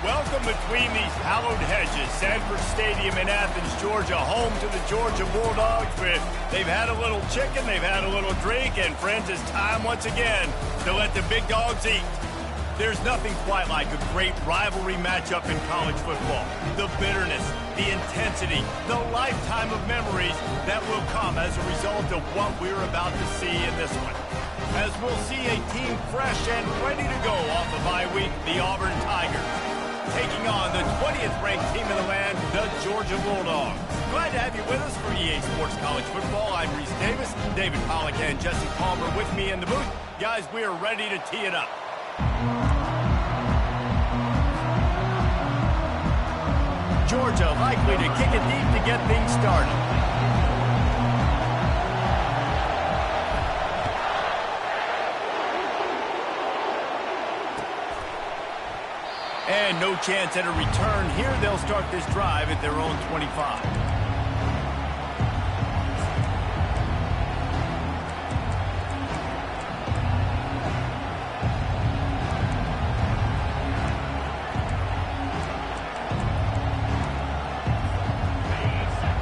Welcome between these hallowed hedges. Sanford Stadium in Athens, Georgia, home to the Georgia Bulldogs. They've had a little chicken, they've had a little drink, and friends, it's time once again to let the big dogs eat. There's nothing quite like a great rivalry matchup in college football. The bitterness, the intensity, the lifetime of memories that will come as a result of what we're about to see in this one. As we'll see a team fresh and ready to go off the bye week, the Auburn Tigers, taking on the 20th ranked team in the land, the Georgia Bulldogs. Glad to have you with us for EA Sports College Football. I'm Reese Davis, David Pollack and Jesse Palmer with me in the booth. Guys, we are ready to tee it up. Georgia likely to kick it deep to get things started. And no chance at a return here. They'll start this drive at their own 25.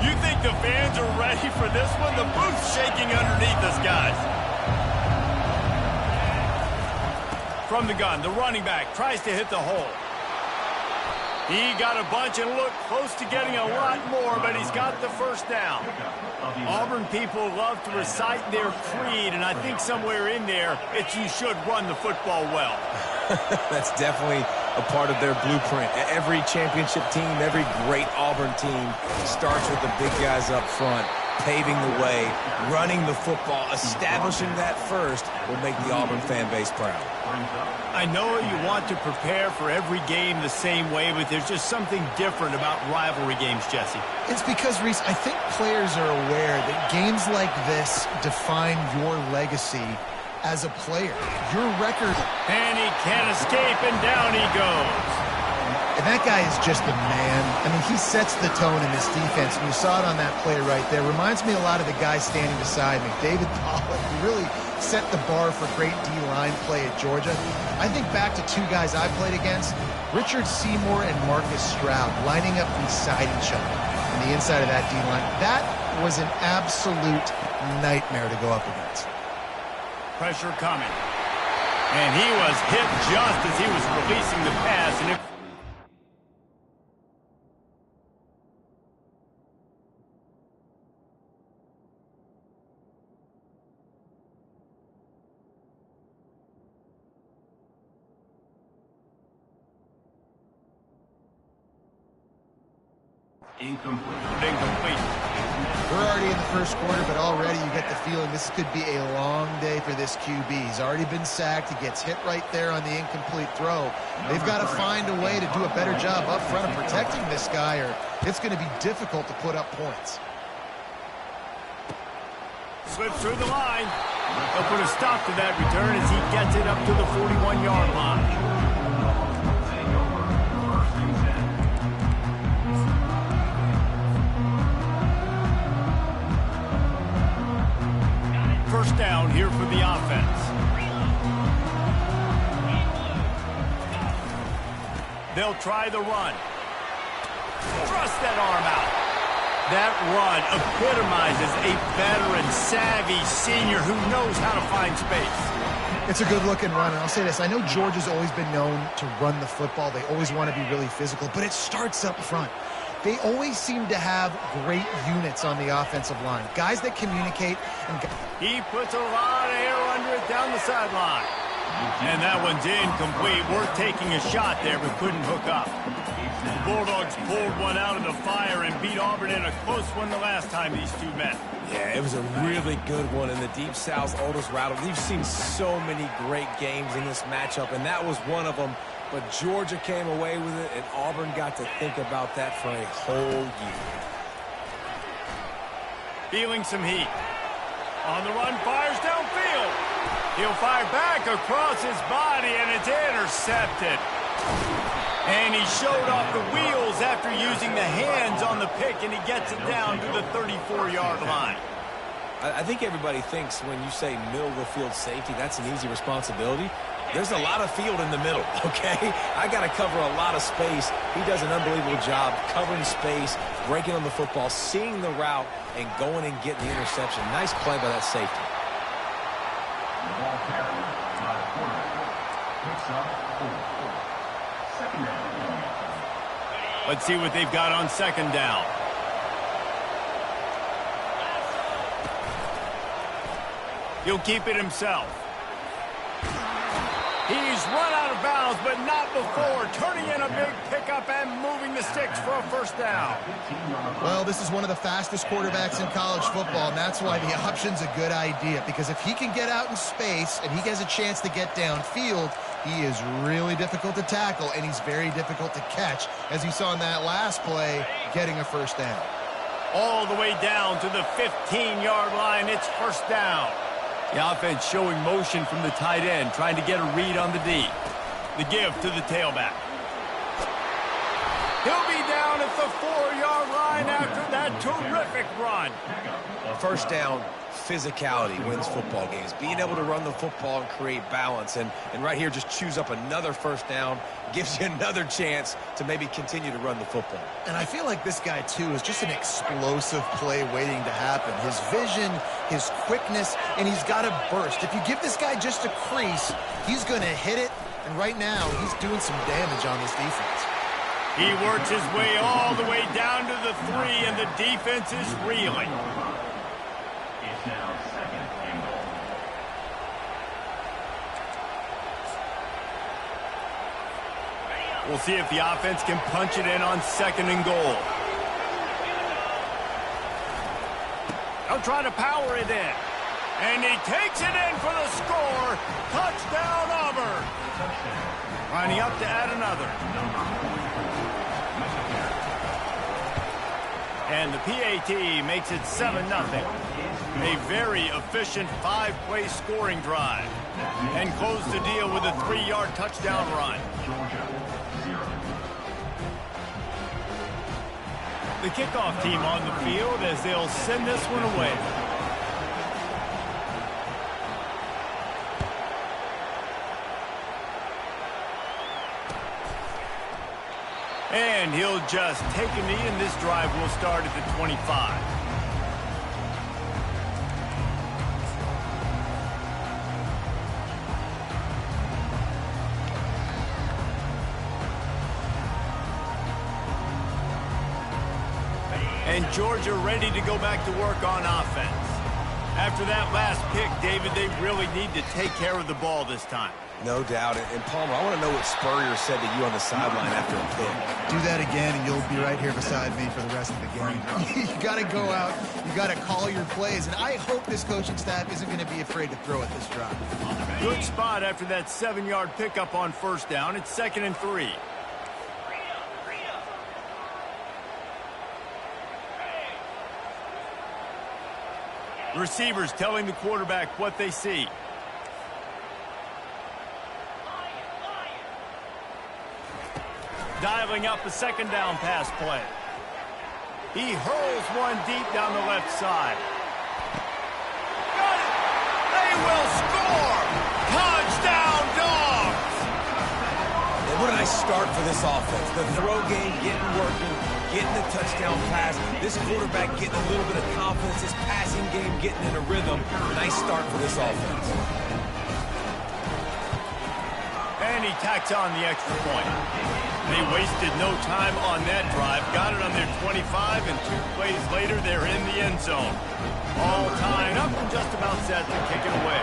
You think the fans are ready for this one? The booth's shaking underneath us, guys. From the gun, the running back tries to hit the hole. He got a bunch and looked close to getting a lot more, but he's got the first down. Auburn people love to recite their creed, and I think somewhere in there, it's you should run the football well. That's definitely a part of their blueprint. Every championship team, every great Auburn team starts with the big guys up front, paving the way, running the football, establishing that first will make the Auburn fan base proud. I know you want to prepare for every game the same way, but there's just something different about rivalry games, Jesse. It's because, Reese, I think players are aware that games like this define your legacy as a player. Your record. And he can't escape, and down he goes. And that guy is just a man. I mean, he sets the tone in this defense, and you saw it on that play right there. Reminds me a lot of the guy standing beside me, David Pollack. He really set the bar for great D-line play at Georgia. I think back to two guys I played against, Richard Seymour and Marcus Stroud, lining up beside each other on the inside of that D-line. That was an absolute nightmare to go up against. Pressure coming. And he was hit just as he was releasing the pass, and it incomplete. We're already in the first quarter, but already you get the feeling this could be a long day for this QB. He's already been sacked. He gets hit right there on the incomplete throw. They've got to find a way to do a better job up front of protecting this guy, or it's going to be difficult to put up points. Slips through the line. They'll put a stop to that return as he gets it up to the 41-yard line. First down here for the offense. They'll try the run. Thrust that arm out. That run epitomizes a veteran, savvy senior who knows how to find space. It's a good-looking run, and I'll say this. I know Georgia's always been known to run the football. They always want to be really physical, but it starts up front. They always seem to have great units on the offensive line. Guys that communicate. He puts a lot of air under it down the sideline. And that one's incomplete. Worth taking a shot there, but couldn't hook up. The Bulldogs pulled one out of the fire and beat Auburn in a close one the last time these two met. Yeah, it was a really good one in the Deep South's oldest rattle. We've seen so many great games in this matchup, and that was one of them. But Georgia came away with it, and Auburn got to think about that for a whole year. Feeling some heat. On the run, fires downfield. He'll fire back across his body, and it's intercepted. And he showed off the wheels after using the hands on the pick, and he gets it down to the 34-yard line. I think everybody thinks when you say middle of the field safety, that's an easy responsibility. There's a lot of field in the middle, okay? I got to cover a lot of space. He does an unbelievable job covering space, breaking on the football, seeing the route, and going and getting the interception. Nice play by that safety. The ball carrier by the quarterback picks up 4. Second down. Let's see what they've got on second down. He'll keep it himself. He's run out of bounds, but not before turning in a big pickup and moving the sticks for a first down. Well, this is one of the fastest quarterbacks in college football, and that's why the option's a good idea, because if he can get out in space and he has a chance to get downfield, he is really difficult to tackle, and he's very difficult to catch, as you saw in that last play, getting a first down. All the way down to the 15-yard line, it's first down. The offense showing motion from the tight end, trying to get a read on the D. The give to the tailback. He'll be down at the 4-yard line after that terrific run. First down, physicality wins football games. Being able to run the football and create balance. And right here, just choose up another first down, gives you another chance to maybe continue to run the football. And I feel like this guy, too, is just an explosive play waiting to happen. His vision, his quickness, and he's got a burst. If you give this guy just a crease, he's going to hit it. And right now, he's doing some damage on this defense. He works his way all the way down to the 3, and the defense is reeling. It's now second and goal. We'll see if the offense can punch it in on second and goal. They'll try to power it in. And he takes it in for the score. Touchdown, Auburn. Lining up to add another. And the PAT makes it 7-0. A very efficient 5-play scoring drive. And close the deal with a 3-yard touchdown run. The kickoff team on the field as they'll send this one away. And he'll just take a knee, and this drive will start at the 25. And Georgia ready to go back to work on offense. After that last pick, David, they really need to take care of the ball this time. No doubt. And Palmer, I want to know what Spurrier said to you on the sideline after a pick. Do that again, and you'll be right here beside me for the rest of the game. You got to go out. You got to call your plays. And I hope this coaching staff isn't going to be afraid to throw at this drive. Good spot after that 7-yard pickup on first down. It's 2nd and 3. Receivers telling the quarterback what they see. Dialing up a second down pass play. He hurls one deep down the left side. Got it! They will score! Touchdown, Dogs! And what a nice start for this offense. The throw game getting working, getting the touchdown pass. This quarterback getting a little bit of confidence. This passing game getting in a rhythm. Nice start for this offense. And he tacks on the extra point. They wasted no time on that drive. Got it on their 25, and 2 plays later, they're in the end zone. All tied up and just about set to kick it away.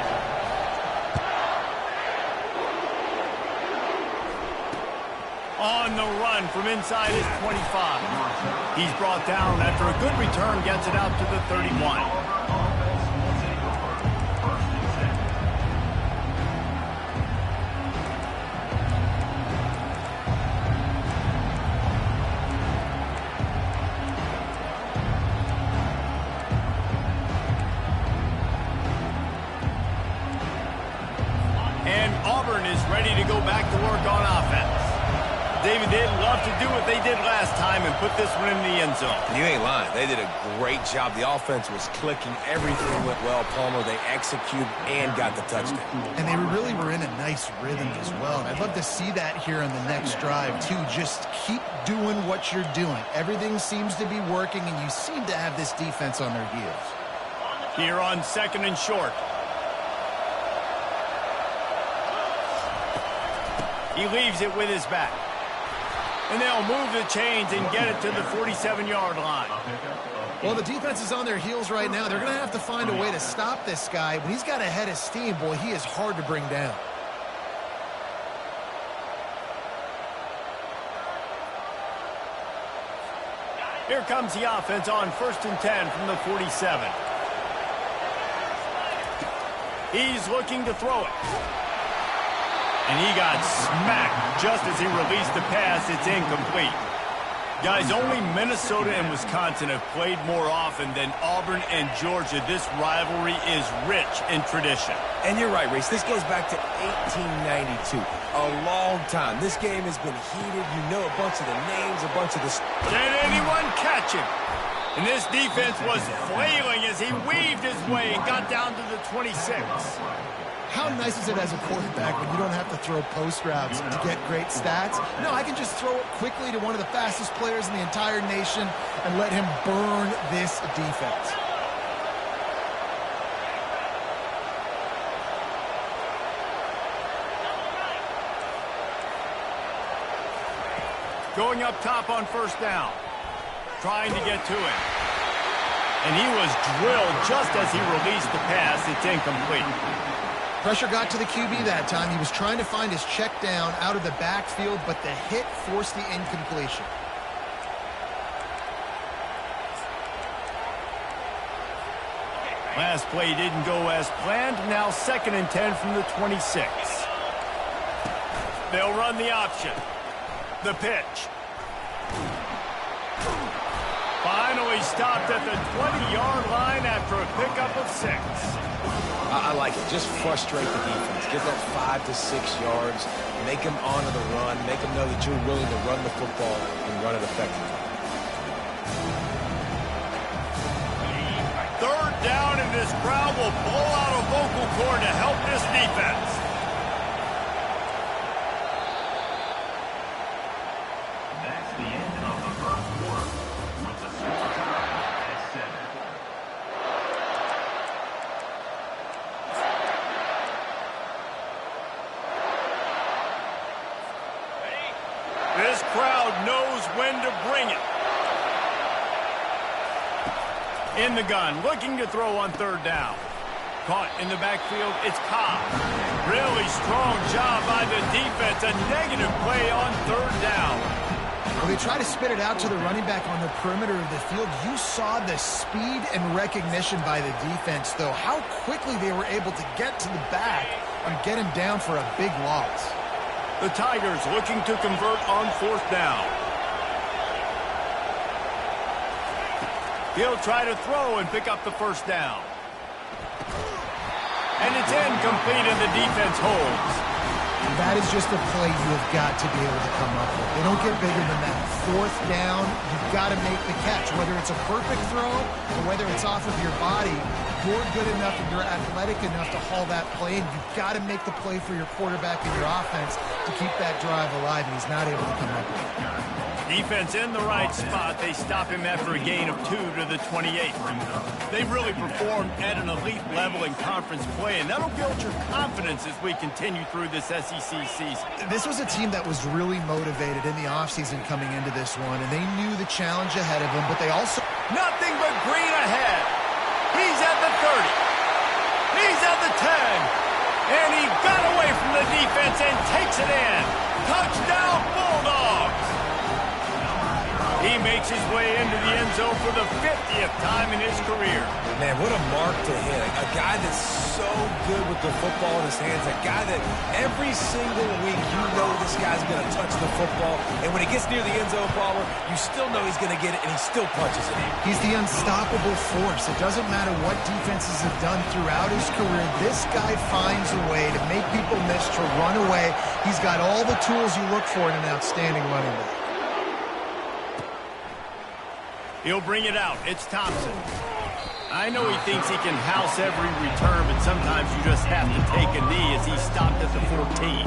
On the run from inside his 25. He's brought down after a good return, gets it out to the 31. Auburn is ready to go back to work on offense. David, they'd love to do what they did last time and put this one in the end zone. You ain't lying. They did a great job. The offense was clicking. Everything went well. Palmer, they executed and got the touchdown. And they really were in a nice rhythm as well. And I'd love to see that here on the next drive, too. Just keep doing what you're doing. Everything seems to be working, and you seem to have this defense on their heels. Here on 2nd and short. He leaves it with his back. And they'll move the chains and get it to the 47-yard line. Well, the defense is on their heels right now. They're going to have to find a way to stop this guy. When he's got a head of steam, boy, he is hard to bring down. Here comes the offense on 1st and 10 from the 47. He's looking to throw it. And he got smacked just as he released the pass. It's incomplete. Guys, only Minnesota and Wisconsin have played more often than Auburn and Georgia. This rivalry is rich in tradition. And you're right, Reese. This goes back to 1892. A long time. This game has been heated. You know a bunch of the names, a bunch of the... Can anyone catch him? And this defense was flailing as he weaved his way and got down to the 26. How nice is it as a quarterback when you don't have to throw post routes to get great stats? No, I can just throw it quickly to one of the fastest players in the entire nation and let him burn this defense. Going up top on 1st down. Trying to get to him. And he was drilled just as he released the pass. It's incomplete. Pressure got to the QB that time. He was trying to find his check down out of the backfield, but the hit forced the incompletion. Last play didn't go as planned. Now 2nd and 10 from the 26. They'll run the option. The pitch. Finally stopped at the 20-yard line after a pickup of 6. I like it. Just frustrate the defense. Give them 5 to 6 yards. Make them honor the run. Make them know that you're willing to run the football and run it effectively. 3rd down, and this crowd will blow out a vocal cord to help this defense. That's the end of the first quarter, with the score tied at 7. This crowd knows when to bring it. In the gun, looking to throw on 3rd down. Caught in the backfield, it's Cobb. Really strong job by the defense. A negative play on 3rd down. When they try to spit it out to the running back on the perimeter of the field, you saw the speed and recognition by the defense, though. How quickly they were able to get to the back and get him down for a big loss. The Tigers looking to convert on 4th down. He'll try to throw and pick up the 1st down. And it's incomplete, and the defense holds. That is just a play you have got to be able to come up with. They don't get bigger than that. 4th down, you've got to make the catch. Whether it's a perfect throw or whether it's off of your body, you're good enough and you're athletic enough to haul that play, and you've got to make the play for your quarterback and your offense to keep that drive alive, and he's not able to come up with it. Defense in the right spot. They stop him after a gain of 2 to the 28. They've really performed at an elite level in conference play, and that'll build your confidence as we continue through this SEC season. This was a team that was really motivated in the offseason coming into this one, and they knew the challenge ahead of them, but they also... Nothing but green ahead. He's at the 30. He's at the 10. And he got away from the defense and takes it in. Touchdown, Bulldogs. He makes makes his way into the end zone for the 50th time in his career. Man, what a mark to hit. A guy that's so good with the football in his hands. A guy that every single week you know this guy's going to touch the football. And when it gets near the end zone, Palmer, you still know he's going to get it, and he still punches it in. He's the unstoppable force. It doesn't matter what defenses have done throughout his career. This guy finds a way to make people miss, to run away. He's got all the tools you look for in an outstanding running back. He'll bring it out. It's Thompson. I know he thinks he can house every return, but sometimes you just have to take a knee as he stopped at the 14.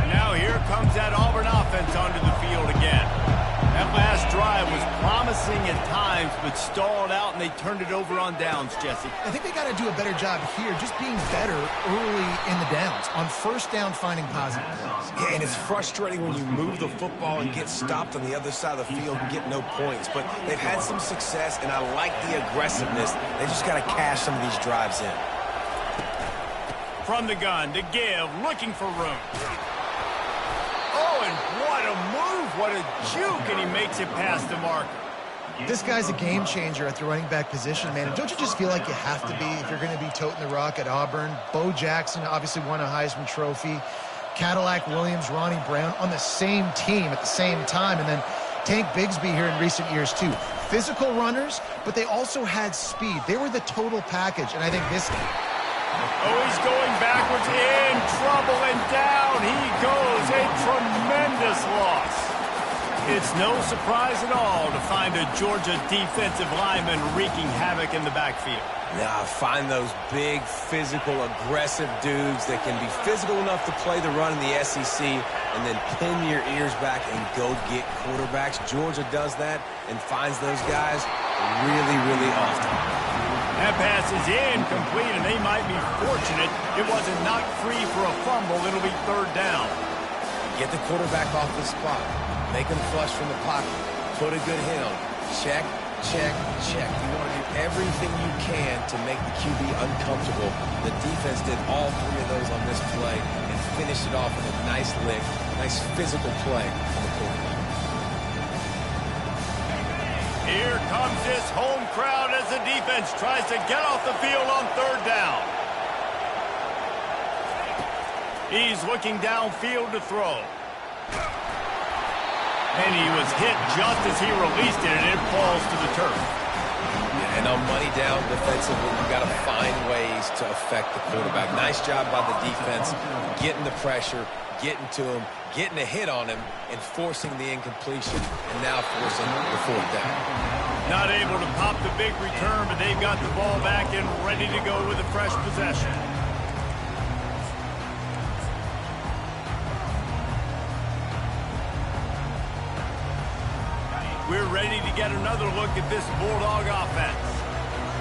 Now here comes that Auburn offense onto the field again. That last drive was promising at times, but stalled out, and they turned it over on downs, Jesse. I think they got to do a better job here, just being better early in the downs. On first down, finding positive plays. Yeah, and it's frustrating when you move the football and get stopped on the other side of the field and get no points. But they've had some success, and I like the aggressiveness. They just got to cash some of these drives in. From the gun to give, looking for room. Oh, and what a move, what a juke, and he makes it past the marker. This guy's a game changer at the running back position, man. And don't you just feel like you have to be if you're going to be toting the rock at Auburn? Bo Jackson obviously won a Heisman Trophy. Cadillac Williams, Ronnie Brown on the same team at the same time. And then Tank Bigsby here in recent years, too. Physical runners, but they also had speed. They were the total package, and I think this guy. Oh, he's going backwards, in trouble, and down he goes. A tremendous loss. It's no surprise at all to find a Georgia defensive lineman wreaking havoc in the backfield. Now, find those big, physical, aggressive dudes that can be physical enough to play the run in the SEC and then pin your ears back and go get quarterbacks. Georgia does that and finds those guys really, really often. That pass is incomplete, and they might be fortunate it wasn't knocked free for a fumble. It'll be third down. Get the quarterback off the spot. Make him flush from the pocket. Put a good hit on him. Check, check, check. You want to do everything you can to make the QB uncomfortable. The defense did all three of those on this play and finished it off with a nice lick, nice physical play on the quarterback. Here comes this home crowd as the defense tries to get off the field on third down. He's looking downfield to throw. And he was hit just as he released it, and it falls to the turf. And on money down defensively, you got to find ways to affect the quarterback. Nice job by the defense, getting the pressure, getting to him, getting a hit on him, and forcing the incompletion, and now forcing the fourth down. Not able to pop the big return, but they've got the ball back and ready to go with a fresh possession. We're ready to get another look at this Bulldog offense.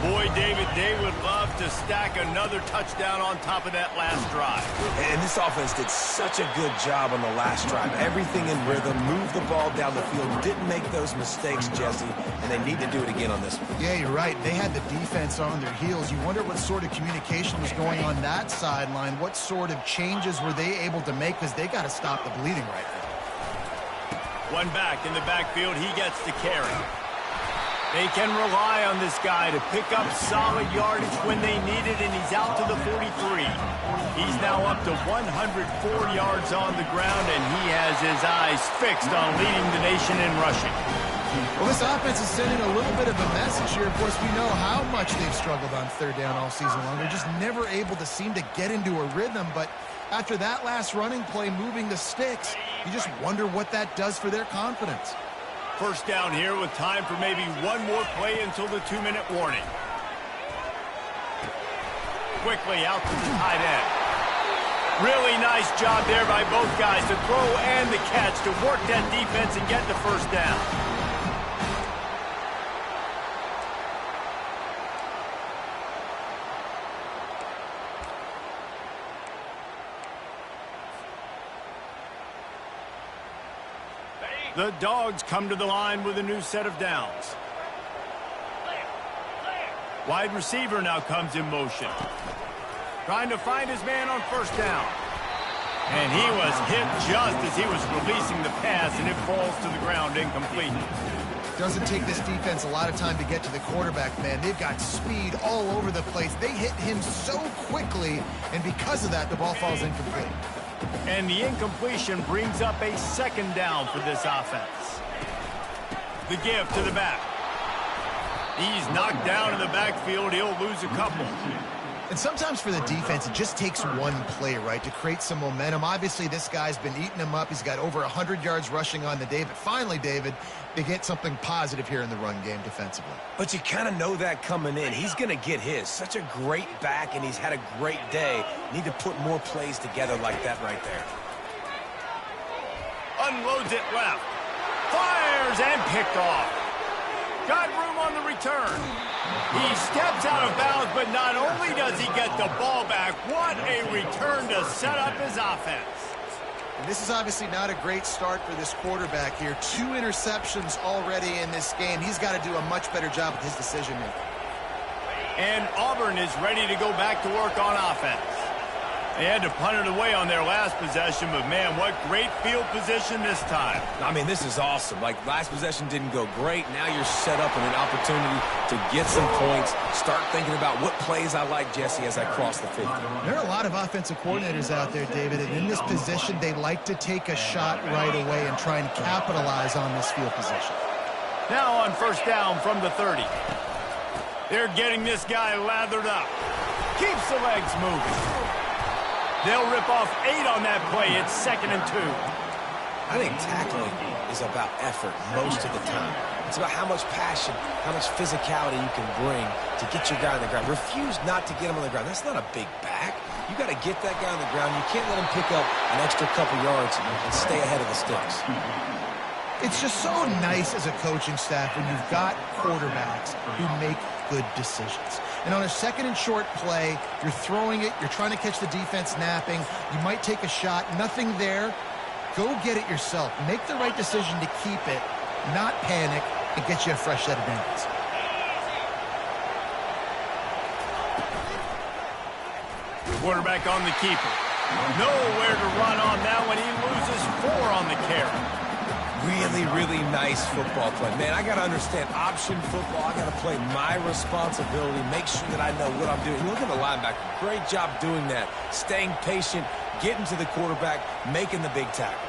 Boy, David, they would love to stack another touchdown on top of that last drive. And this offense did such a good job on the last drive. Everything in rhythm, moved the ball down the field, didn't make those mistakes, Jesse, and they need to do it again on this one. Yeah, you're right. They had the defense on their heels. You wonder what sort of communication was going on that sideline. What sort of changes were they able to make, because they got to stop the bleeding right now. One back in the backfield, he gets the carry. They can rely on this guy to pick up solid yardage when they need it, and he's out to the 43. He's now up to 104 yards on the ground, and he has his eyes fixed on leading the nation in rushing. Well, this offense is sending a little bit of a message here. Of course, we know how much they've struggled on third down all season long. They're just never able to seem to get into a rhythm, but after that last running play, moving the sticks, you just wonder what that does for their confidence. First down here with time for maybe one more play until the 2-minute warning. Quickly out to the tight end. Really nice job there by both guys to throw and the catch to work that defense and get the first down. The Dogs come to the line with a new set of downs. Wide receiver now comes in motion. Trying to find his man on first down. And he was hit just as he was releasing the pass, and it falls to the ground incomplete. Doesn't take this defense a lot of time to get to the quarterback, man. They've got speed all over the place. They hit him so quickly, and because of that, the ball falls incomplete. And the incompletion brings up a second down for this offense. The give to the back. He's knocked down in the backfield. He'll lose a couple. And sometimes for the defense, it just takes one play, right, to create some momentum. Obviously, this guy's been eating him up. He's got over 100 yards rushing on the day. But finally, David, they get something positive here in the run game defensively. But you kind of know that coming in. He's going to get his. Such a great back, and he's had a great day. Need to put more plays together like that right there. Unloads it left. Fires and picked off. Got room on the return. He steps out of bounds, but not only does he get the ball back, what a return to set up his offense. And this is obviously not a great start for this quarterback here. 2 interceptions already in this game. He's got to do a much better job with his decision-making. And Auburn is ready to go back to work on offense. They had to punt it away on their last possession, but, man, what great field position this time. I mean, this is awesome. Like, last possession didn't go great. Now you're set up with an opportunity to get some points, start thinking about what plays I like, Jesse, as I cross the 50. There are a lot of offensive coordinators out there, David, and in this position, they like to take a shot right away and try and capitalize on this field position. Now on first down from the 30. They're getting this guy lathered up. Keeps the legs moving. They'll rip off 8 on that play. It's 2nd and 2. I think tackling is about effort most of the time. It's about how much passion, how much physicality you can bring to get your guy on the ground. Refuse not to get him on the ground. That's not a big back. You got to get that guy on the ground. You can't let him pick up an extra couple yards and stay ahead of the sticks. It's just so nice as a coaching staff when you've got quarterbacks who make good decisions. And on a 2nd and short play, you're throwing it, you're trying to catch the defense napping, you might take a shot, nothing there. Go get it yourself. Make the right decision to keep it, not panic, and get you a fresh set of downs. Quarterback on the keeper. Nowhere to run on that one. He loses 4 on the carry. Really, really nice football play. Man, I got to understand option football. I got to play my responsibility, make sure that I know what I'm doing. Look at the linebacker. Great job doing that. Staying patient, getting to the quarterback, making the big tackle.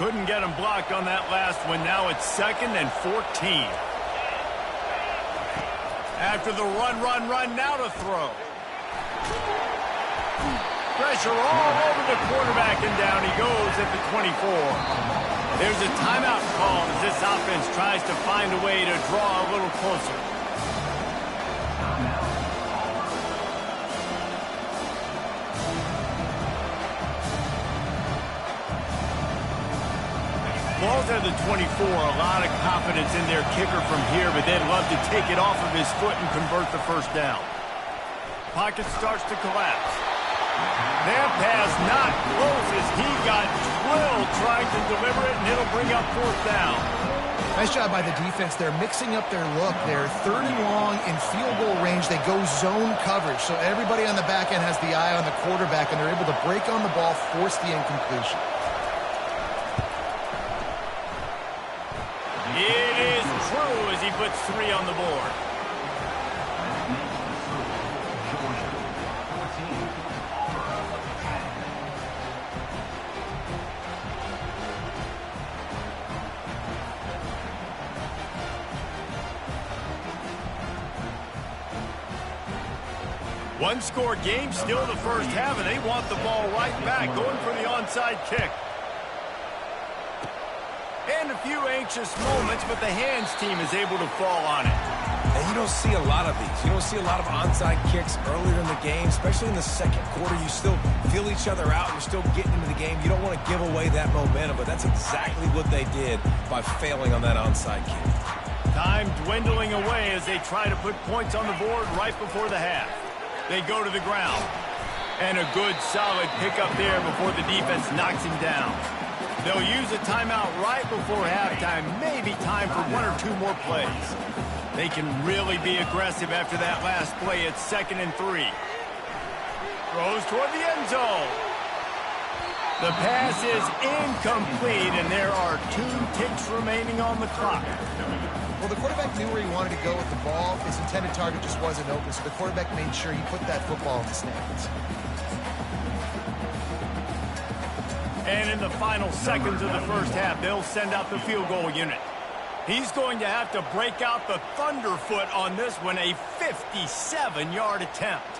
Couldn't get him blocked on that last one. Now it's 2nd and 14. After the run, now to throw. Pressure all over the quarterback, and down he goes at the 24. There's a timeout call as this offense tries to find a way to draw a little closer. Ball's at the 24. A lot of confidence in their kicker from here, but they'd love to take it off of his foot and convert the first down. Pocket starts to collapse. That pass not close as he got drilled trying to deliver it, and it'll bring up 4th down. Nice job by the defense. They're mixing up their look. They're 3rd and long in field goal range. They go zone coverage, so everybody on the back end has the eye on the quarterback, and they're able to break on the ball, force the incompletion. It is true as he puts 3 on the board. One-score game, still the first half, and they want the ball right back, going for the onside kick. And a few anxious moments, but the hands team is able to fall on it. And you don't see a lot of these. You don't see a lot of onside kicks earlier in the game, especially in the 2nd quarter. You still feel each other out. You're still getting into the game. You don't want to give away that momentum, but that's exactly what they did by failing on that onside kick. Time dwindling away as they try to put points on the board right before the half. They go to the ground. And a good, solid pickup there before the defense knocks him down. They'll use a timeout right before halftime, maybe time for 1 or 2 more plays. They can really be aggressive after that last play. It's 2nd and 3. Throws toward the end zone. The pass is incomplete, and there are 2 ticks remaining on the clock. Well, the quarterback knew where he wanted to go with the ball. His intended target just wasn't open, so the quarterback made sure he put that football in the stands. And in the final seconds of the first half, they'll send out the field goal unit. He's going to have to break out the thunderfoot on this one, a 57-yard attempt.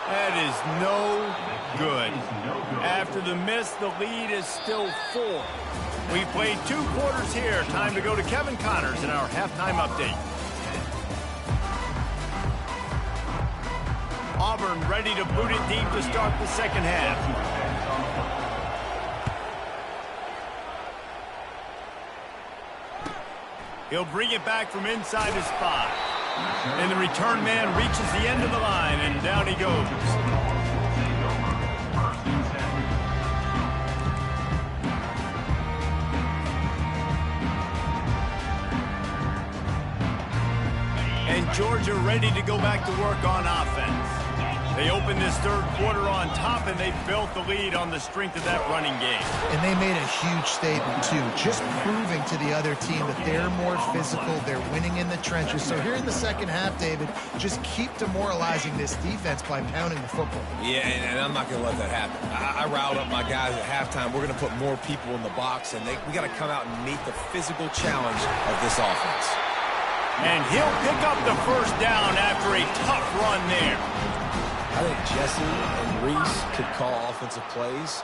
That is no good. After the miss, the lead is still 4. We've played 2 quarters here. Time to go to Kevin Connors in our halftime update. Auburn ready to boot it deep to start the second half. He'll bring it back from inside his spot. And the return man reaches the end of the line, and down he goes. And Georgia ready to go back to work on offense. They opened this third quarter on top, and they built the lead on the strength of that running game. And they made a huge statement, too, just proving to the other team that they're more physical, they're winning in the trenches. So here in the second half, David, just keep demoralizing this defense by pounding the football. Yeah, and I'm not going to let that happen. I riled up my guys at halftime. We're going to put more people in the box, and we got to come out and meet the physical challenge of this offense. And he'll pick up the first down after a tough run there. I think Jesse and Reese could call offensive plays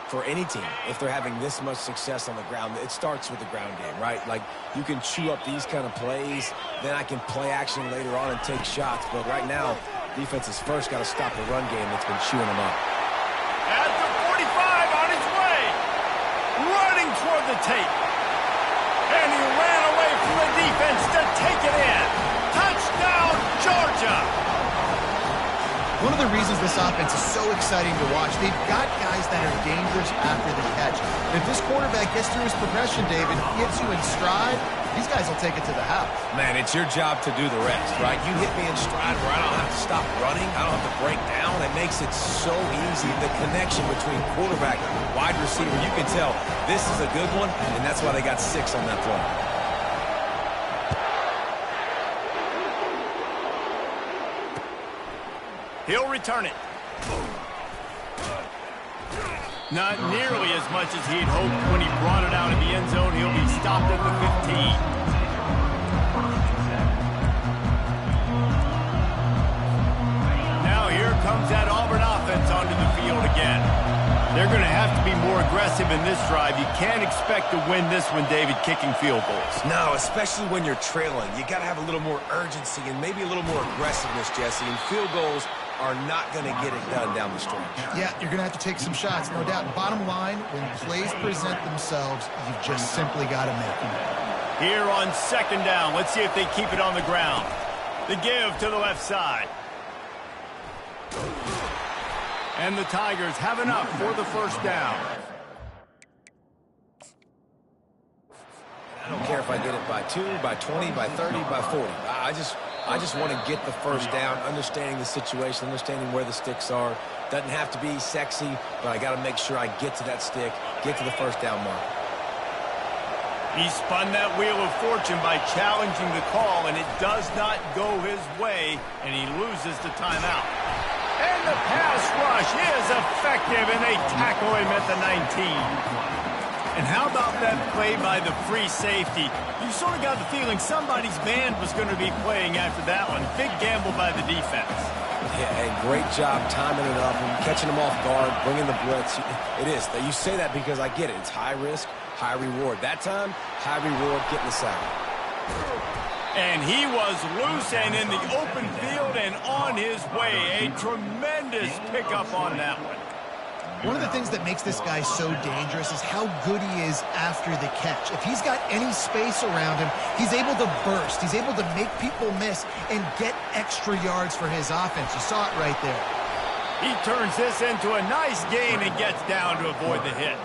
for any team if they're having this much success on the ground. It starts with the ground game, right? Like, you can chew up these kind of plays, then I can play action later on and take shots. But right now, defense has first got to stop the run game that's been chewing them up. At the 45 on his way, running toward the tape. And he ran away from the defense to take it in. Touchdown, Georgia! One of the reasons this offense is so exciting to watch, they've got guys that are dangerous after the catch. And if this quarterback gets through his progression, David, gets you in stride, these guys will take it to the house. Man, it's your job to do the rest, right? You hit me in stride where I don't have to stop running. I don't have to break down. It makes it so easy. The connection between quarterback and wide receiver, you can tell this is a good one, and that's why they got 6 on that play. He'll return it. Not nearly as much as he'd hoped when he brought it out of the end zone. He'll be stopped at the 15. Now here comes that Auburn offense onto the field again. They're going to have to be more aggressive in this drive. You can't expect to win this one, David, kicking field goals. No, especially when you're trailing. You got to have a little more urgency and maybe a little more aggressiveness, Jesse. And field goals are not going to get it done down the stretch. Yeah, you're going to have to take some shots, no doubt. Bottom line, when plays present themselves, you've just simply got to make them. Here on second down, let's see if they keep it on the ground. The give to the left side. And the Tigers have enough for the first down. I don't care if I get it by 2, by 20, by 30, by 40. I just want to get the first down, understanding the situation, understanding where the sticks are. Doesn't have to be sexy, but I got to make sure I get to that stick, get to the first down mark. He spun that wheel of fortune by challenging the call, and it does not go his way, and he loses the timeout. And the pass rush is effective, and they tackle him at the 19. And how about that play by the free safety? You sort of got the feeling somebody's band was going to be playing after that one. Big gamble by the defense. Yeah, and great job timing it up and catching them off guard, bringing the blitz. It is. You say that because I get it. It's high risk, high reward. That time, high reward, getting the sack. And he was loose and in the open field and on his way. A tremendous pickup on that one. One of the things that makes this guy so dangerous is how good he is after the catch. If he's got any space around him, he's able to burst. He's able to make people miss and get extra yards for his offense. You saw it right there. He turns this into a nice gain and gets down to avoid the hit.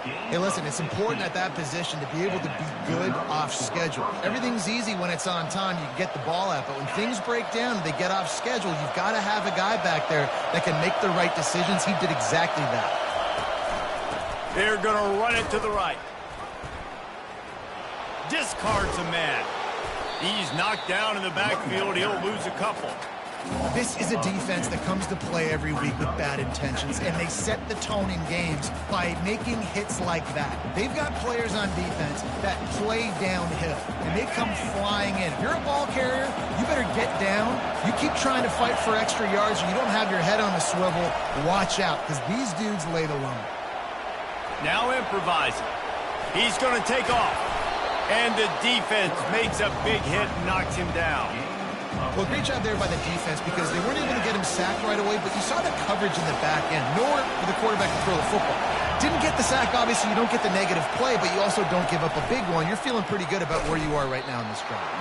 Hey, listen, it's important at that position to be able to be good off schedule. Everything's easy when it's on time. You can get the ball out, but when things break down and they get off schedule, you've got to have a guy back there that can make the right decisions. He did exactly that. They're going to run it to the right. Discards a man. He's knocked down in the backfield. He'll lose a couple. This is a defense that comes to play every week with bad intentions, and they set the tone in games by making hits like that. They've got players on defense that play downhill, and they come flying in. If you're a ball carrier, you better get down. You keep trying to fight for extra yards, or you don't have your head on the swivel. Watch out, because these dudes lay the line. Now improvising. He's going to take off. And the defense makes a big hit and knocks him down. Well, great job there by the defense because they weren't able to get him sacked right away, but you saw the coverage in the back end. Nowhere for the quarterback to throw the football. Didn't get the sack, obviously. You don't get the negative play, but you also don't give up a big one. You're feeling pretty good about where you are right now in this drive.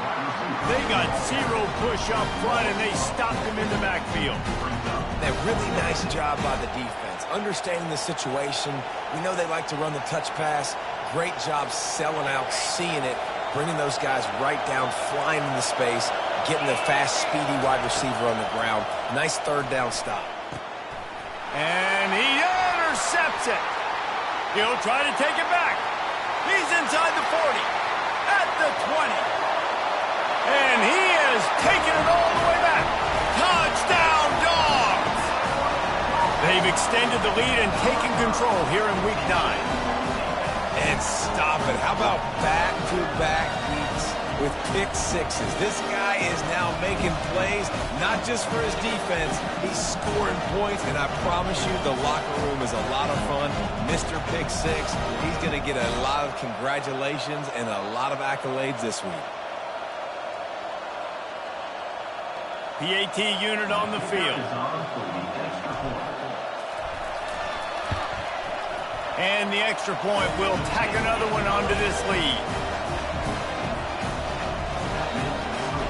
They got zero push up front, and they stopped him in the backfield. A really nice job by the defense, understanding the situation. We know they like to run the touch pass. Great job selling out, seeing it, bringing those guys right down, flying into space, getting the fast, speedy wide receiver on the ground. Nice third down stop. And he intercepts it. He'll try to take it back. He's inside the 40, at the 20. And he has taken it all the way back. Touchdown, Dogs! They've extended the lead and taken control here in Week 9. And stop it. How about back-to-back weeks with pick sixes? This guy is now making plays, not just for his defense. He's scoring points, and I promise you the locker room is a lot of fun. Mr. Pick Six, he's going to get a lot of congratulations and a lot of accolades this week. PAT unit on the field. And the extra point will tack another one onto this lead.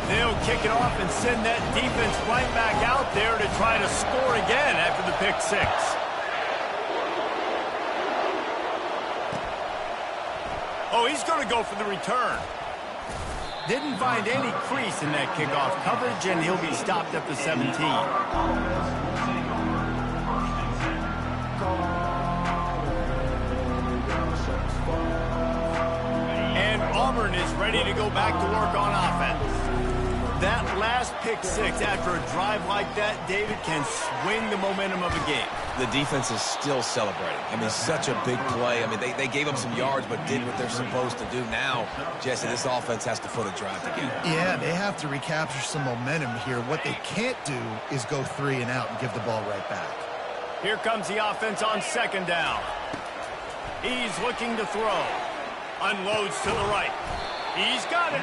They'll kick it off and send that defense right back out there to try to score again after the pick six. Oh, he's going to go for the return. Didn't find any crease in that kickoff coverage, and he'll be stopped at the 17. Auburn is ready to go back to work on offense. That last pick six after a drive like that, David, can swing the momentum of a game. The defense is still celebrating. I mean, such a big play. I mean, they gave up some yards but did what they're supposed to do. Now, Jesse, this offense has to foot a drive together. Yeah, they have to recapture some momentum here. What they can't do is go 3 and out and give the ball right back. Here comes the offense on second down. He's looking to throw. Unloads to the right. He's got it.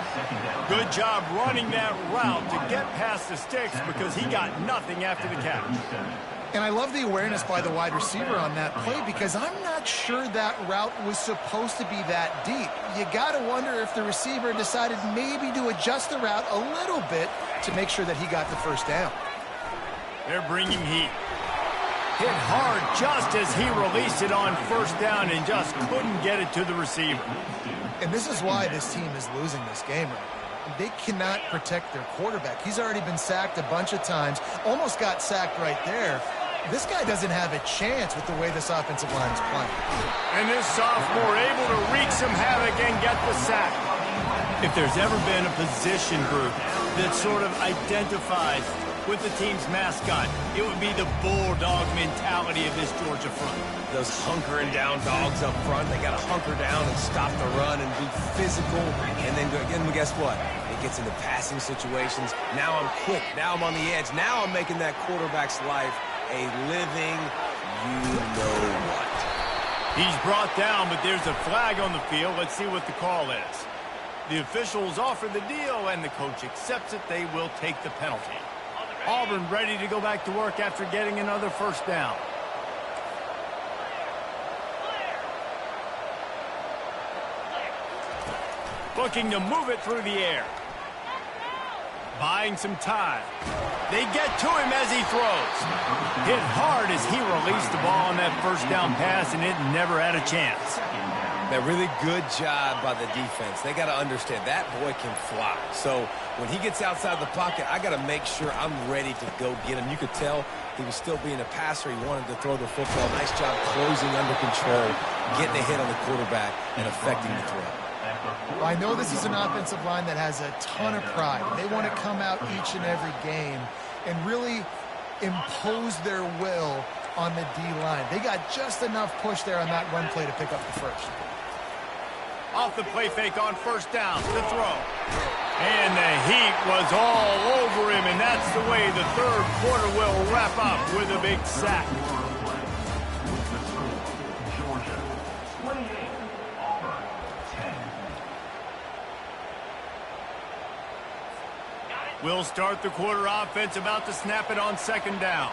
Good job running that route to get past the sticks because he got nothing after the catch. And I love the awareness by the wide receiver on that play because I'm not sure that route was supposed to be that deep. You got to wonder if the receiver decided maybe to adjust the route a little bit to make sure that he got the first down. They're bringing heat. Hit hard just as he released it on first down and just couldn't get it to the receiver. And this is why this team is losing this game right now. They cannot protect their quarterback. He's already been sacked a bunch of times, almost got sacked right there. This guy doesn't have a chance with the way this offensive line is playing. And this sophomore able to wreak some havoc and get the sack. If there's ever been a position group that sort of identifies with the team's mascot, it would be the bulldog mentality of this Georgia front. Those hunkering down dogs up front, they got to hunker down and stop the run and be physical. And then guess what? It gets into passing situations. Now I'm quick. Now I'm on the edge. Now I'm making that quarterback's life a living you-know-what. He's brought down, but there's a flag on the field. Let's see what the call is. The officials offer the deal, and the coach accepts it. They will take the penalty. Auburn ready to go back to work after getting another first down. Looking to move it through the air. Buying some time. They get to him as he throws. Hit hard as he released the ball on that first down pass, and it never had a chance. That really good job by the defense. They got to understand that boy can fly. So when he gets outside the pocket, I got to make sure I'm ready to go get him. You could tell he was still being a passer. He wanted to throw the football. Nice job closing under control, getting a hit on the quarterback, and affecting the throw. Well, I know this is an offensive line that has a ton of pride. They want to come out each and every game and really impose their will on the D-line. They got just enough push there on that run play to pick up the first. Off the play fake on first down, the throw. And the heat was all over him, and that's the way the third quarter will wrap up with a big sack. Georgia 28, Auburn 10. We'll start the quarter offense, about to snap it on second down.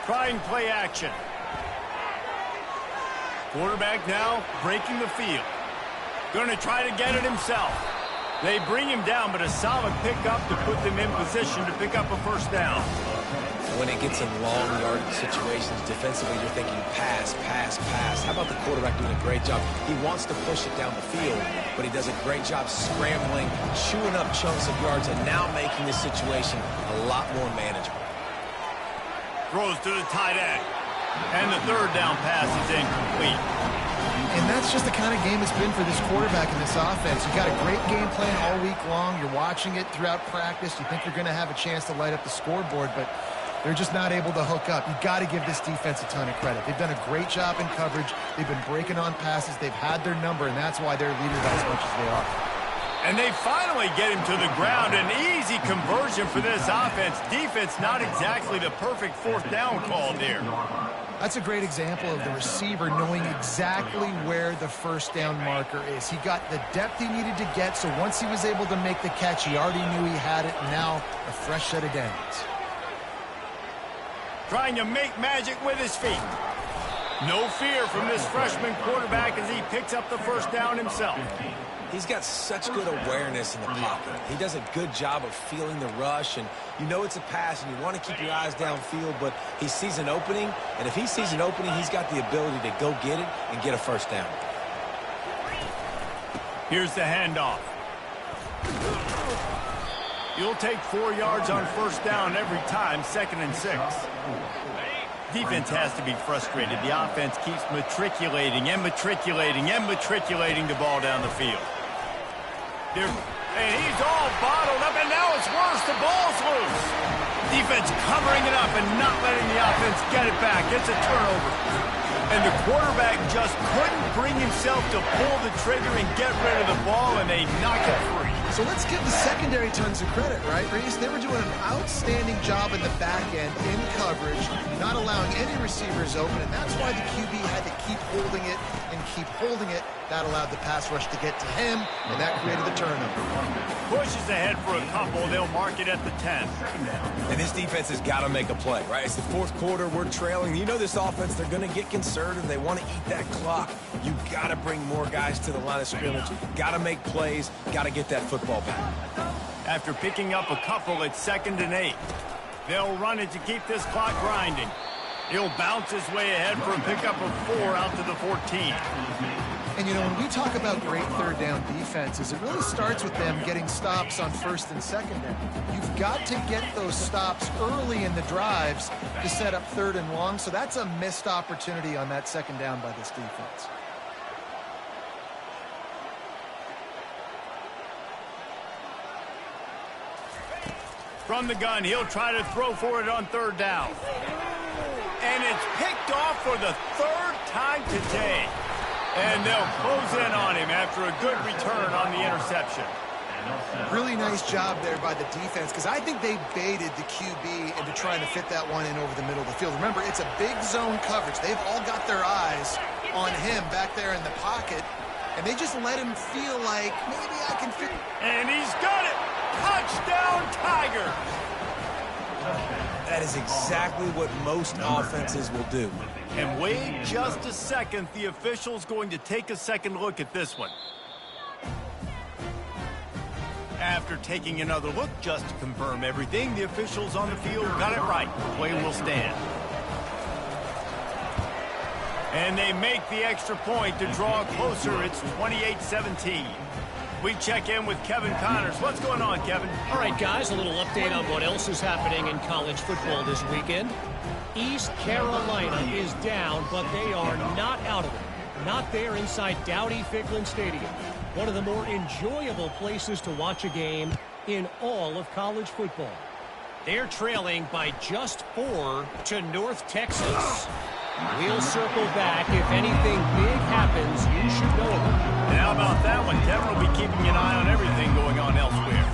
Trying play action. Quarterback now breaking the field. Going to try to get it himself. They bring him down, but a solid pickup to put them in position to pick up a first down. When it gets in long yardage situations, defensively you're thinking pass, pass, pass. How about the quarterback doing a great job? He wants to push it down the field, but he does a great job scrambling, chewing up chunks of yards, and now making the situation a lot more manageable. Throws to the tight end. And the third down pass is incomplete. And that's just the kind of game it's been for this quarterback in this offense. You got a great game plan all week long. You're watching it throughout practice. You think you're going to have a chance to light up the scoreboard, but they're just not able to hook up. You've got to give this defense a ton of credit. They've done a great job in coverage. They've been breaking on passes. They've had their number, and that's why they're leading by as much as they are. And they finally get him to the ground. An easy conversion for this offense. Defense not exactly the perfect fourth down call there. That's a great example of the receiver knowing exactly where the first down marker is. He got the depth he needed to get, so once he was able to make the catch, he already knew he had it, and now a fresh set of downs. Trying to make magic with his feet. No fear from this freshman quarterback as he picks up the first down himself. He's got such good awareness in the pocket. He does a good job of feeling the rush, and you know it's a pass, and you want to keep your eyes downfield, but he sees an opening, and if he sees an opening, he's got the ability to go get it and get a first down. Here's the handoff. You'll take 4 yards on first down every time, 2nd and 6. Defense has to be frustrated. The offense keeps matriculating and matriculating and matriculating the ball down the field. And he's all bottled up, and now it's worse. The ball's loose. Defense covering it up and not letting the offense get it back. It's a turnover. And the quarterback just couldn't bring himself to pull the trigger and get rid of the ball, and they knock it free. So let's give the secondary tons of credit, right, Reese? They were doing an outstanding job in the back end, in coverage, not allowing any receivers open, and that's why the QB had to keep holding it and keep holding it. That allowed the pass rush to get to him, and that created the turnover. Pushes ahead for a couple. They'll mark it at the 10. And this defense has got to make a play, right? It's the fourth quarter. We're trailing. You know this offense, they're going to get conservative. They want to eat that clock. You got to bring more guys to the line of scrimmage. Got to make plays. Got to get that football back. After picking up a couple, it's 2nd and 8. They'll run it to keep this clock grinding. He'll bounce his way ahead for a pickup of 4 out to the 14. And, you know, when we talk about great third down defenses, it really starts with them getting stops on 1st and 2nd down. You've got to get those stops early in the drives to set up 3rd and long, so that's a missed opportunity on that 2nd down by this defense. From the gun, he'll try to throw for it on 3rd down. And it's picked off for the 3rd time today. And they'll close in on him after a good return on the interception. Really nice job there by the defense, because I think they baited the QB into trying to fit that one in over the middle of the field. Remember, it's a big zone coverage. They've all got their eyes on him back there in the pocket, and they just let him feel like, maybe I can fit. And he's got it! Touchdown, Tiger! That is exactly what most offenses will do. And wait just a second. The official's going to take a second look at this one. After taking another look just to confirm everything, the officials on the field got it right. Play will stand. And they make the extra point to draw closer. It's 28-17. We check in with Kevin Connors. What's going on, Kevin? All right, guys, a little update on what else is happening in college football this weekend. East Carolina is down, but they are not out of it. Not there inside Dowdy-Ficklin Stadium. One of the more enjoyable places to watch a game in all of college football. They're trailing by just 4 to North Texas. We'll circle back. If anything big happens, you should know about it. And how about that one? Kevin will be keeping an eye on everything going on elsewhere.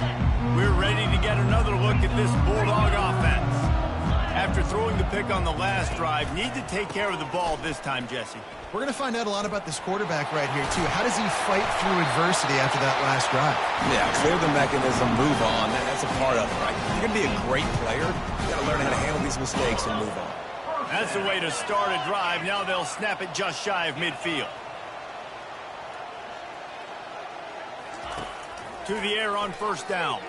We're ready to get another look at this Bulldog offense. After throwing the pick on the last drive, need to take care of the ball this time, Jesse. We're going to find out a lot about this quarterback right here, too. How does he fight through adversity after that last drive? Yeah, clear the mechanism, move on. That's a part of it, right? If you're going to be a great player, you got to learn how to handle these mistakes and move on. That's the way to start a drive. Now they'll snap it just shy of midfield. To the air on first down.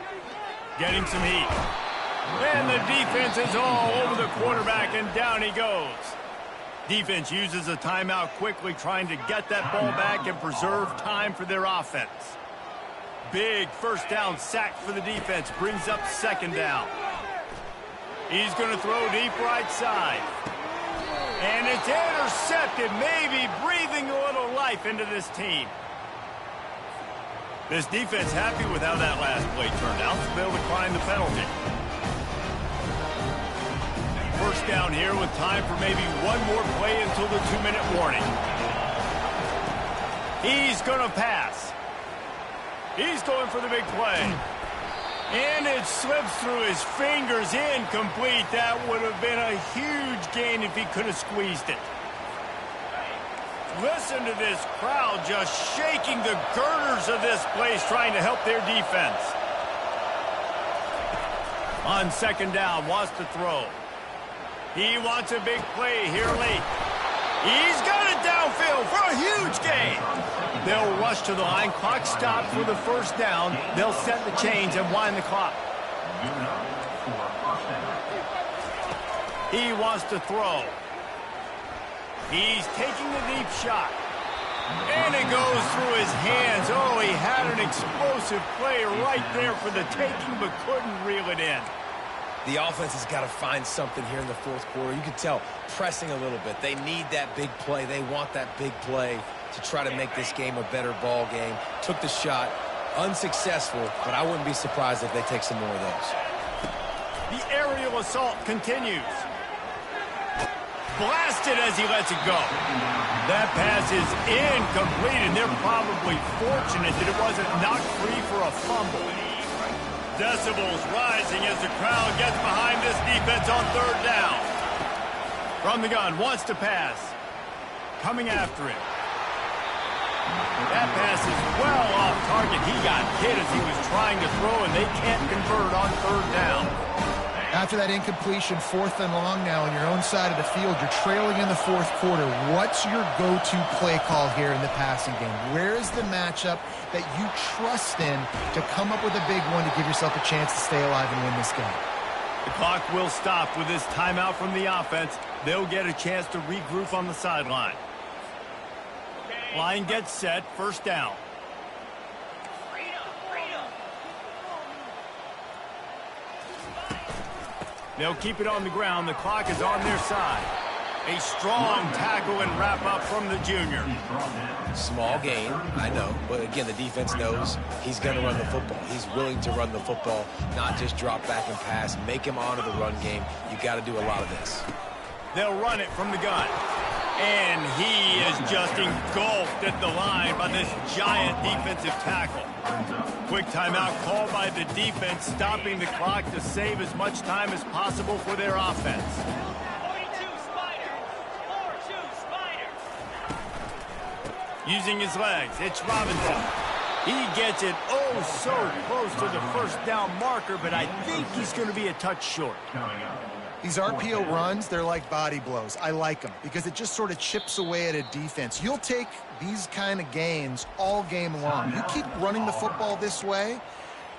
Getting some heat. And the defense is all over the quarterback, and down he goes. Defense uses a timeout quickly, trying to get that ball back and preserve time for their offense. Big first down sack for the defense. Brings up second down. He's going to throw deep right side. And it's intercepted, maybe breathing a little life into this team. This defense happy with how that last play turned out, so they'll decline the penalty. First down here with time for maybe one more play until the 2-minute warning. He's going to pass. He's going for the big play. And it slips through his fingers, incomplete. That would have been a huge gain if he could have squeezed it. Listen to this crowd just shaking the girders of this place, trying to help their defense. On second down, wants to throw. He wants a big play here late. He's got it downfield for a huge gain. They'll rush to the line. Clock stopped for the first down. They'll set the chains and wind the clock. He wants to throw. He's taking the deep shot. And it goes through his hands. Oh, he had an explosive play right there for the taking, but couldn't reel it in. The offense has got to find something here in the fourth quarter. You can tell pressing a little bit. They need that big play. They want that big play to try to make this game a better ball game. Took the shot. Unsuccessful, but I wouldn't be surprised if they take some more of those. The aerial assault continues. Blasted as he lets it go. That pass is incomplete, and they're probably fortunate that it wasn't knocked free for a fumble. Decibels rising as the crowd gets behind this defense on third down. From the gun, wants to pass. Coming after him. That pass is well off target. He got hit as he was trying to throw, and they can't convert on third down. After that incompletion, 4th and long now on your own side of the field, you're trailing in the fourth quarter. What's your go-to play call here in the passing game? Where is the matchup that you trust in to come up with a big one to give yourself a chance to stay alive and win this game? The clock will stop with this timeout from the offense. They'll get a chance to regroup on the sideline. Line gets set, first down. They'll keep it on the ground. The clock is on their side. A strong tackle and wrap-up from the junior. Small gain, I know. But again, the defense knows he's going to run the football. He's willing to run the football, not just drop back and pass. Make him honor the run game. You got to do a lot of this. They'll run it from the gun. And he is just engulfed at the line by this giant defensive tackle. Quick timeout called by the defense, stopping the clock to save as much time as possible for their offense. 42 Spider. 4-2 Spider. Using his legs, it's Robinson. He gets it oh so close to the first down marker, but I think he's going to be a touch short. These RPO runs, they're like body blows. I like them because it just sort of chips away at a defense. You'll take these kind of gains all game long. You keep running the football this way,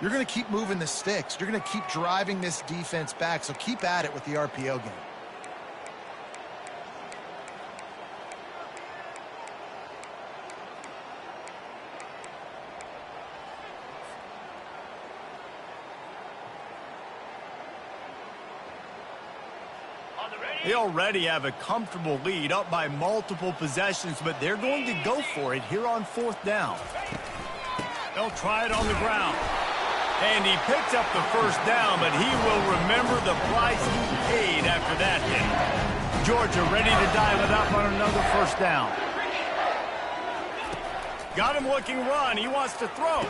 You're going to keep moving the sticks. You're going to keep driving this defense back, so keep at it with the RPO game. They already have a comfortable lead, up by multiple possessions, but they're going to go for it here on 4th down. They'll try it on the ground. And he picks up the 1st down, but he will remember the price he paid after that hit. Georgia ready to dial it up on another 1st down. Got him looking run. He wants to throw.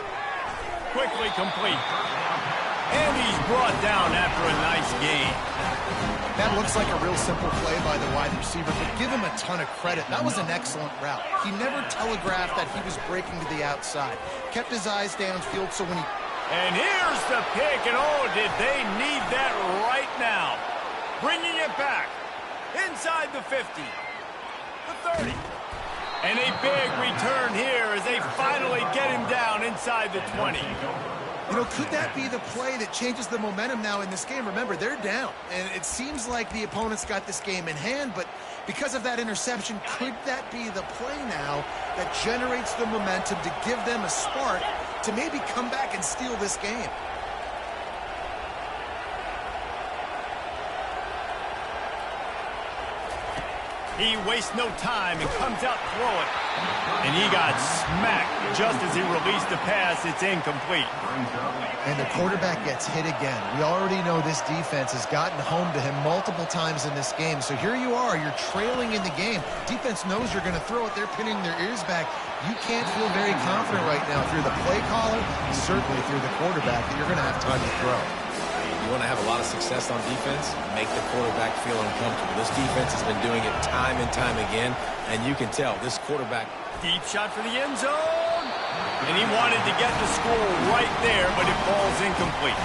Quickly complete. And he's brought down after a nice gain. That looks like a real simple play by the wide receiver, but give him a ton of credit. That was an excellent route. He never telegraphed that he was breaking to the outside. Kept his eyes downfield, so when he... And here's the pick, and oh, did they need that right now. Bringing it back. Inside the 50. The 30. And a big return here as they finally get him down inside the 20. You know, could that be the play that changes the momentum now in this game? Remember, they're down, and it seems like the opponent's got this game in hand, but because of that interception, could that be the play now that generates the momentum to give them a spark to maybe come back and steal this game? He wastes no time and comes out throwing. And he got smacked just as he released the pass. It's incomplete. And the quarterback gets hit again. We already know this defense has gotten home to him multiple times in this game. So here you are. You're trailing in the game. Defense knows you're going to throw it. They're pinning their ears back. You can't feel very confident right now if you're the play caller, certainly if you're the quarterback, that you're going to have time to throw. You want to have a lot of success on defense, make the quarterback feel uncomfortable. This defense has been doing it time and time again, and you can tell this quarterback. Deep shot for the end zone. And he wanted to get the score right there, but it falls incomplete.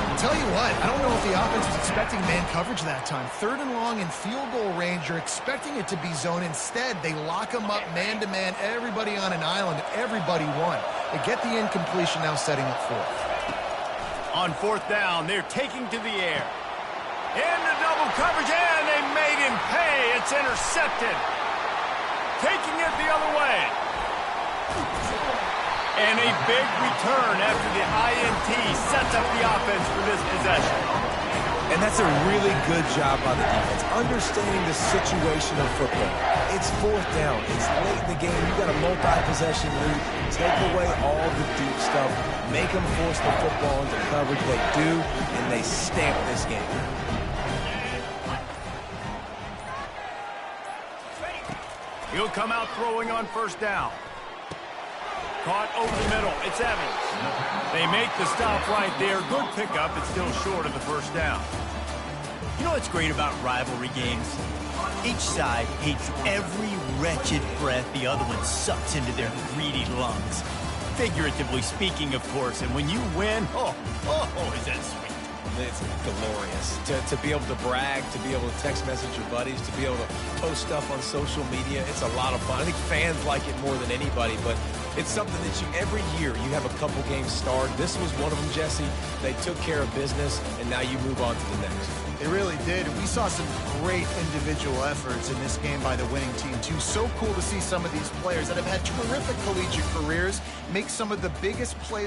I'll tell you what, I don't know if the offense was expecting man coverage that time. 3rd and long in field goal range, you're expecting it to be zone. Instead, they lock them up man-to-man, everybody on an island, everybody won. They get the incompletion now setting up 4th. On 4th down, they're taking to the air. Into double coverage, and they made him pay. It's intercepted. Taking it the other way. And a big return after the INT sets up the offense for this possession. And that's a really good job by the defense, understanding the situation of football. It's 4th down. It's late in the game. You got a multi-possession lead. Take away all the deep stuff. Make them force the football into coverage. They do, and they stamp this game. He'll come out throwing on 1st down. Caught over the middle. It's Evans. They make the stop right there. Good pickup. It's still short of the 1st down. You know what's great about rivalry games? Each side hates every wretched breath the other one sucks into their greedy lungs. Figuratively speaking, of course. And when you win, oh, is that sweet. It's glorious. To be able to brag, to be able to text message your buddies, to be able to post stuff on social media, it's a lot of fun. I think fans like it more than anybody, but it's something that every year you have a couple games starred. This was one of them, Jesse. They took care of business, and now you move on to the next. They really did. We saw some great individual efforts in this game by the winning team, too. So cool to see some of these players that have had terrific collegiate careers make some of the biggest plays